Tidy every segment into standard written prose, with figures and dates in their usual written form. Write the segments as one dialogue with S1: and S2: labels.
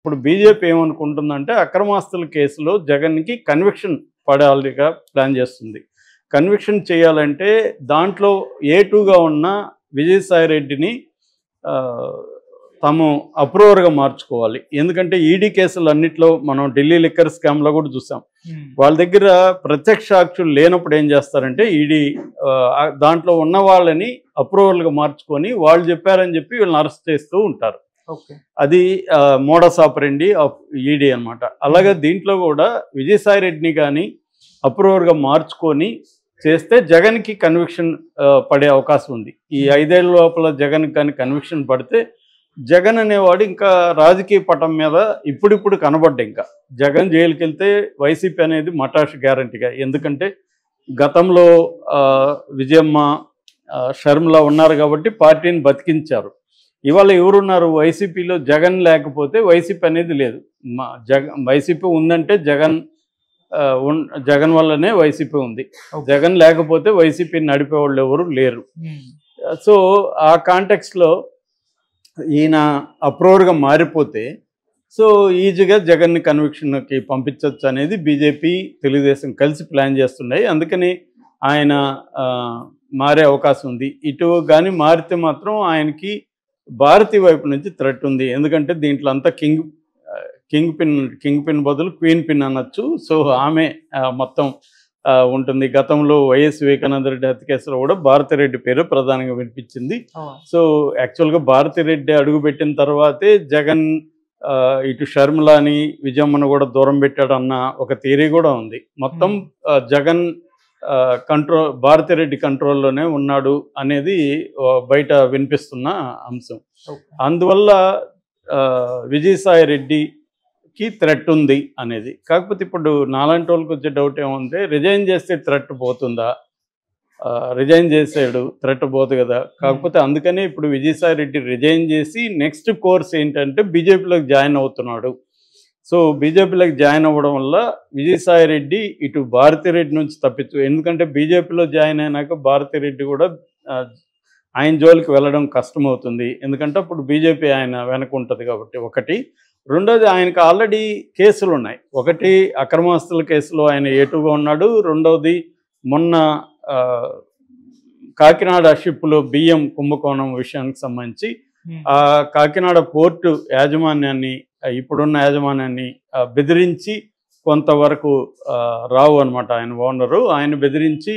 S1: ఇప్పుడు బీజేపీ ఏమనుకుంటుందంటే అక్రమాస్తుల కేసులో జగన్కి కన్విక్షన్ పడాలిగా ప్లాన్ చేస్తుంది. కన్విక్షన్ చేయాలంటే దాంట్లో A2గా ఉన్న విజయసాయిరెడ్డిని తాము అప్రూవర్గా మార్చుకోవాలి. ఎందుకంటే ఈడీ కేసులు అన్నిట్లో మనం ఢిల్లీ లిక్కర్ స్కామ్లో కూడా చూసాం. వాళ్ళ దగ్గర ప్రత్యక్ష సాక్షులు లేనప్పుడు ఏం చేస్తారంటే ఈడీ దాంట్లో ఉన్న వాళ్ళని అప్రూవర్గా మార్చుకొని వాళ్ళు చెప్పారని చెప్పి వీళ్ళని అరెస్ట్ చేస్తూ ఉంటారు. అది మోడస్ ఆపరెండి ఆఫ్ ఈడీ అనమాట. అలాగే దీంట్లో కూడా విజయసాయిరెడ్డిని కానీ అప్రూవర్గా మార్చుకొని చేస్తే జగన్కి కన్విక్షన్ పడే అవకాశం ఉంది. ఈ 5 ఏళ్ల లోపల జగన్కి కానీ కన్విక్షన్ పడితే జగన్ అనేవాడు ఇంకా రాజకీయ పటం మీద ఇప్పుడిప్పుడు కనబడ్డా. ఇంకా జగన్ జైలుకి వెళ్తే వైసీపీ అనేది మటాష్ గ్యారంటీగా. ఎందుకంటే గతంలో విజయమ్మ షర్మిల ఉన్నారు కాబట్టి పార్టీని బతికించారు. ఇవాళ ఎవరున్నారు వైసీపీలో? జగన్ లేకపోతే వైసీపీ అనేది లేదు. వైసీపీ ఉందంటే జగన్ వల్లనే వైసీపీ ఉంది. జగన్ లేకపోతే వైసీపీని నడిపేవాళ్ళు ఎవరు లేరు. సో ఆ కాంటెక్స్లో ఈయన అప్రూవర్గా మారిపోతే సో ఈజీగా జగన్ని కన్విక్షన్కి పంపించవచ్చు అనేది బీజేపీ తెలుగుదేశం కలిసి ప్లాన్ చేస్తున్నాయి. అందుకని ఆయన మారే అవకాశం ఉంది. ఇటు కానీ మారితే మాత్రం ఆయనకి భారతి వైపు నుంచి థ్రెట్ ఉంది. ఎందుకంటే దీంట్లో అంతా కింగ్ పిన్ బదులు క్వీన్ పిన్ అనొచ్చు. సో ఆమె మొత్తం ఉంటుంది. గతంలో వైఎస్ వివేకానంద రెడ్డి హత్య కేసులో కూడా భారతిరెడ్డి పేరు ప్రధానంగా వినిపించింది. సో యాక్చువల్గా భారతిరెడ్డి అడుగుపెట్టిన తర్వాతే జగన్ ఇటు షర్మిలాని విజయమ్మను కూడా దూరం పెట్టాడన్న ఒక థియరీ కూడా ఉంది. మొత్తం జగన్ భారతిరెడ్డి కంట్రోల్లోనే ఉన్నాడు అనేది బయట వినిపిస్తున్న అంశం. అందువల్ల విజయసాయిరెడ్డికి థ్రెట్ ఉంది అనేది. కాకపోతే ఇప్పుడు నాలాంటి వాళ్ళకి వచ్చే డౌట్ ఏముంది, రిజైన్ చేస్తే థ్రెట్ పోతుందా? రిజైన్ చేసాడు, థ్రెట్ పోదు కదా. కాకపోతే అందుకనే ఇప్పుడు విజయసాయిరెడ్డి రిజైన్ చేసి నెక్స్ట్ కోర్స్ ఏంటంటే బీజేపీలోకి జాయిన్ అవుతున్నాడు. సో బీజేపీలోకి జాయిన్ అవ్వడం వల్ల విజయసాయిరెడ్డి ఇటు భారతిరెడ్డి నుంచి తప్పించు. ఎందుకంటే బీజేపీలో జాయిన్ అయినాక భారతిరెడ్డి కూడా ఆయన జోలికి వెళ్ళడం కష్టమవుతుంది. ఎందుకంటే అప్పుడు బీజేపీ ఆయన వెనక ఉంటుంది కాబట్టి. ఒకటి. రెండోది, ఆయనకు ఆల్రెడీ కేసులు ఉన్నాయి. ఒకటి అక్రమాస్తుల కేసులో ఆయన A2గా ఉన్నాడు. రెండవది మొన్న కాకినాడ షిప్లో బియ్యం కుంభకోణం విషయానికి సంబంధించి ఆ కాకినాడ పోర్టు యాజమాన్యాన్ని, ఇప్పుడున్న యాజమాన్యాన్ని బెదిరించి కొంతవరకు రావు అనమాట ఆయన ఓనరు, ఆయన బెదిరించి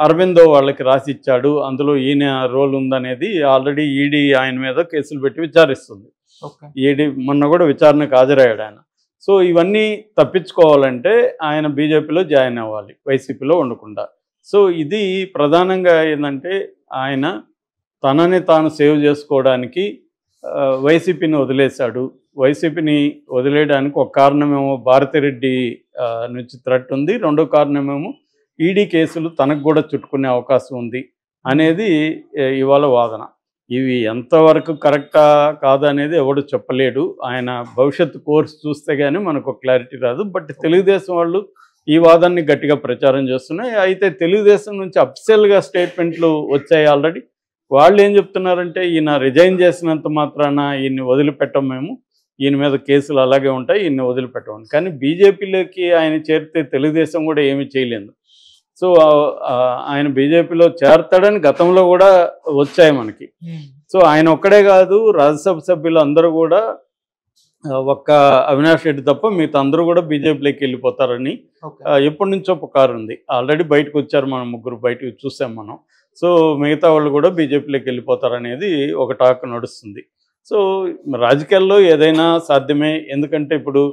S1: అరవిందో వాళ్ళకి రాసిచ్చాడు, అందులో ఈయన రోల్ ఉందనేది ఆల్రెడీ ఈడీ ఆయన మీద కేసులు పెట్టి విచారిస్తుంది. ఈడీ మొన్న కూడా విచారణకు హాజరయ్యాడు ఆయన. సో ఇవన్నీ తప్పించుకోవాలంటే ఆయన బీజేపీలో జాయిన్ అవ్వాలి, వైసీపీలో ఉండకుండా. సో ఇది ప్రధానంగా ఏంటంటే ఆయన తనని తాను సేవ్ చేసుకోవడానికి వైసీపీని వదిలేశాడు. వైసీపీని వదిలేయడానికి ఒక కారణమేమో భారతిరెడ్డి నుంచి థ్రెట్ ఉంది, రెండో కారణమేమో ఈడీ కేసులు తనకు కూడా చుట్టుకునే అవకాశం ఉంది అనేది ఇవాళ వాదన. ఇవి ఎంతవరకు కరెక్టా కాదా అనేది ఎవడు చెప్పలేడు. ఆయన భవిష్యత్తు కోర్సు చూస్తే కానీ మనకు క్లారిటీ రాదు. బట్ తెలుగుదేశం వాళ్ళు ఈ వాదాన్ని గట్టిగా ప్రచారం చేస్తున్నాయి. అయితే తెలుగుదేశం నుంచి అఫిషియల్గా స్టేట్మెంట్లు వచ్చాయి ఆల్రెడీ. వాళ్ళు ఏం చెప్తున్నారంటే ఈయన రిజైన్ చేసినంత మాత్రాన ఈయన్ని వదిలిపెట్టం, మేము ఈయన మీద కేసులు అలాగే ఉంటాయి, ఈయన్ని వదిలిపెట్టమని. కానీ బీజేపీలోకి ఆయన చేరితే తెలుగుదేశం కూడా ఏమీ చేయలేదు. సో ఆయన బీజేపీలో చేరతాడని గతంలో కూడా వచ్చాయి మనకి. సో ఆయన ఒక్కడే కాదు, రాజ్యసభ సభ్యులు అందరూ కూడా ఒక్క అవినాష్ రెడ్డి తప్ప మిగతా అందరూ కూడా బీజేపీలోకి వెళ్ళిపోతారని ఎప్పటి నుంచో పుకారు ఉంది. ఆల్రెడీ బయటకు వచ్చారు, మనం ముగ్గురు బయటకు చూసాం మనం. సో మిగతా వాళ్ళు కూడా బీజేపీలోకి వెళ్ళిపోతారనేది ఒక టాక్ నడుస్తుంది. సో రాజకీయాల్లో ఏదైనా సాధ్యమే. ఎందుకంటే ఇప్పుడు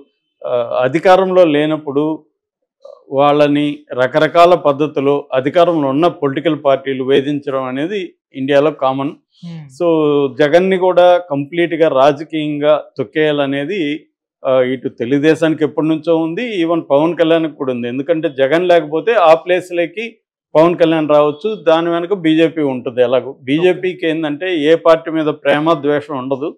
S1: అధికారంలో లేనప్పుడు వాళ్ళని రకరకాల పద్ధతిలో అధికారంలో ఉన్న పొలిటికల్ పార్టీలు వేధించడం అనేది ఇండియాలో కామన్. సో జగన్ని కూడా కంప్లీట్గా రాజకీయంగా తొక్కేయాలనేది ఇటు తెలుగుదేశానికి ఎప్పటి నుంచో ఉంది, ఈవెన్ పవన్ కళ్యాణ్కి కూడా ఉంది. ఎందుకంటే జగన్ లేకపోతే ఆ ప్లేస్లోకి పవన్ కళ్యాణ్ రావచ్చు, దాని వెనుక బీజేపీ ఉంటుంది. ఎలాగో బీజేపీకి ఏంటంటే ఏ పార్టీ మీద ప్రేమ ద్వేషం ఉండదు.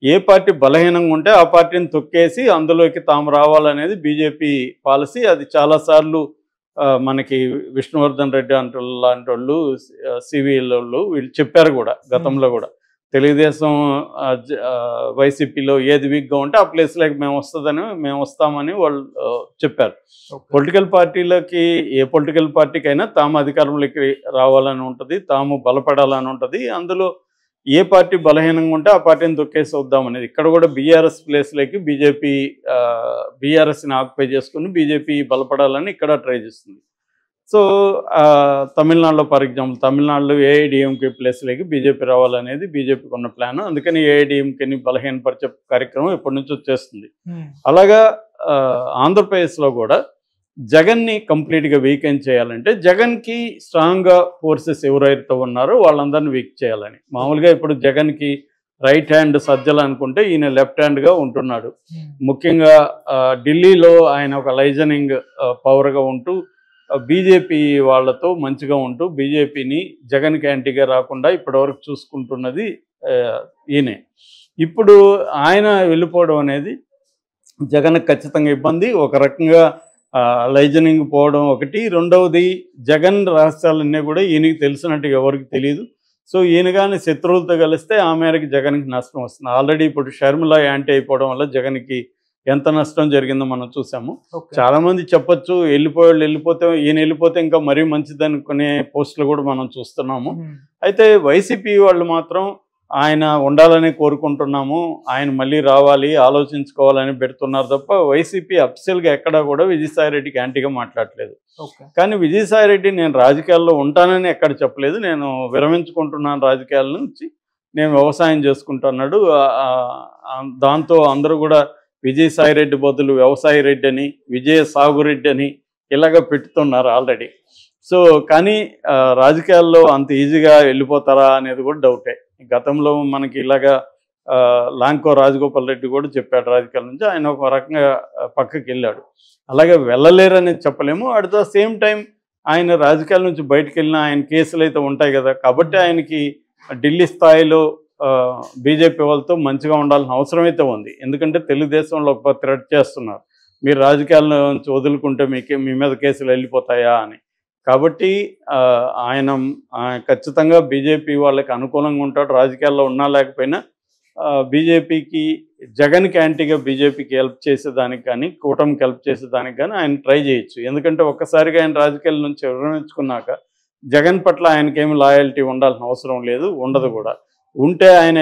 S1: ఏ పార్టీ బలహీనంగా ఉంటే ఆ పార్టీని తొక్కేసి అందులోకి తాము రావాలనేది బీజేపీ పాలసీ. అది చాలాసార్లు మనకి విష్ణువర్ధన్ రెడ్డి లాంటి వాళ్ళు, సివిఎల్ వాళ్ళు వీళ్ళు చెప్పారు కూడా గతంలో కూడా. తెలుగుదేశం వైసీపీలో ఏది వీక్గా ఉంటే ఆ ప్లేస్లోకి మేము వస్తామని వాళ్ళు చెప్పారు. పొలిటికల్ పార్టీలకి ఏ పొలిటికల్ పార్టీకైనా తాము అధికారంలోకి రావాలని ఉంటుంది, తాము బలపడాలని ఉంటుంది. అందులో ఏ పార్టీ బలహీనంగా ఉంటే ఆ పార్టీని తొక్కేసి వద్దామనేది. ఇక్కడ కూడా బీఆర్ఎస్ ప్లేస్లోకి బీఆర్ఎస్ని ఆక్యుపై చేసుకుని బీజేపీ బలపడాలని ఇక్కడ ట్రై చేస్తుంది. సో తమిళనాడులో ఫర్ ఎగ్జాంపుల్ తమిళనాడులో ఏఐడిఎంకే ప్లేస్లోకి బీజేపీ రావాలనేది బీజేపీకి ఉన్న ప్లాన్. అందుకని ఏఐడిఎంకేని బలహీనపరిచే కార్యక్రమం ఎప్పటి నుంచో చేస్తుంది. అలాగా ఆంధ్రప్రదేశ్లో కూడా జగన్ని కంప్లీట్గా వీకెండ్ చేయాలంటే జగన్కి స్ట్రాంగ్గా ఫోర్సెస్ ఎవరైతే ఉన్నారో వాళ్ళందరినీ వీక్ చేయాలని. మామూలుగా ఇప్పుడు జగన్కి రైట్ హ్యాండ్ సజ్జలు అనుకుంటే ఈయన లెఫ్ట్ హ్యాండ్గా ఉంటున్నాడు. ముఖ్యంగా ఢిల్లీలో ఆయన ఒక లైజనింగ్ పవర్గా ఉంటూ బీజేపీ వాళ్ళతో మంచిగా ఉంటూ బీజేపీని జగన్కి యాంటీగా రాకుండా ఇప్పటివరకు చూసుకుంటున్నది ఈయనే. ఇప్పుడు ఆయన వెళ్ళిపోవడం అనేది జగన్కి ఖచ్చితంగా ఇబ్బంది. ఒక రకంగా లైజనింగ్ పోవడం ఒకటి, రెండవది జగన్ రహస్యాలన్నీ కూడా ఈయనకి తెలిసినట్టుగా ఎవరికి తెలియదు. సో ఈయన కానీ శత్రువులతో కలిస్తే ఆ మేరకు జగన్కి నష్టం వస్తుంది. ఆల్రెడీ ఇప్పుడు షర్మిల యాంటీ అయిపోవడం వల్ల జగన్కి ఎంత నష్టం జరిగిందో మనం చూసాము. చాలామంది చెప్పొచ్చు వెళ్ళిపోతే ఈయన వెళ్ళిపోతే ఇంకా మరీ మంచిది అనుకునే పోస్టులు కూడా మనం చూస్తున్నాము. అయితే వైసీపీ వాళ్ళు మాత్రం ఆయన ఉండాలని కోరుకుంటున్నాము, ఆయన మళ్ళీ రావాలి ఆలోచించుకోవాలని పెడుతున్నారు తప్ప వైసీపీ అఫీషియల్గా ఎక్కడా కూడా విజయసాయిరెడ్డికి యాంటీగా మాట్లాడలేదు. కానీ విజయసాయిరెడ్డి నేను రాజకీయాల్లో ఉంటానని ఎక్కడ చెప్పలేదు, నేను విరమించుకుంటున్నాను రాజకీయాల నుంచి, నేను వ్యవసాయం చేసుకుంటున్నాడు. దాంతో అందరూ కూడా విజయసాయిరెడ్డి బదులు వ్యవసాయ రెడ్డి అని, విజయ సాగురెడ్డి అని ఇలాగ పెట్టుతున్నారు ఆల్రెడీ. సో కానీ రాజకీయాల్లో అంత ఈజీగా వెళ్ళిపోతారా అనేది కూడా డౌటే. గతంలో మనకి ఇలాగా లాంకో రాజగోపాల్ రెడ్డి కూడా చెప్పాడు రాజకీయాల నుంచి, ఆయన ఒక రకంగా పక్కకి వెళ్ళాడు. అలాగే వెళ్ళలేరనేది చెప్పలేము. అట్ ద సేమ్ టైం ఆయన రాజకీయాల నుంచి బయటకు వెళ్ళిన ఆయన కేసులు అయితే ఉంటాయి కదా, కాబట్టి ఆయనకి ఢిల్లీ స్థాయిలో బీజేపీ వాళ్ళతో మంచిగా ఉండాల్సిన అవసరం అయితే ఉంది. ఎందుకంటే తెలుగుదేశంలో ఒక థ్రెట్ చేస్తున్నారు, మీరు రాజకీయాల నుంచి వదులుకుంటే మీ మీద కేసులు వెళ్ళిపోతాయా అని. కాబట్టి ఆయన ఖచ్చితంగా బీజేపీ వాళ్ళకి అనుకూలంగా ఉంటాడు. రాజకీయాల్లో ఉన్నా లేకపోయినా బీజేపీకి జగన్కి యాంటీగా బీజేపీకి హెల్ప్ చేసేదానికి కానీ కూటమికి హెల్ప్ చేసేదానికి కానీ ఆయన ట్రై చేయొచ్చు. ఎందుకంటే ఒక్కసారిగా ఆయన రాజకీయాల నుంచి విరమించుకున్నాక జగన్ పట్ల ఆయనకేమి లాయల్టీ ఉండాల్సిన అవసరం లేదు, ఉండదు కూడా. ఉంటే ఆయన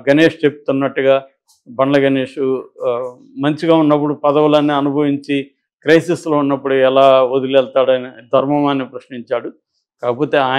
S1: గణేష్ చెప్తున్నట్టుగా బండ్ల గణేష్ మంచిగా ఉన్నప్పుడు పదవులన్నీ అనుభవించి క్రైసిస్లో ఉన్నప్పుడు ఎలా వదిలి వెళ్తాడని ధర్మమాన్ని ప్రశ్నించాడు. కాకపోతే ఆయన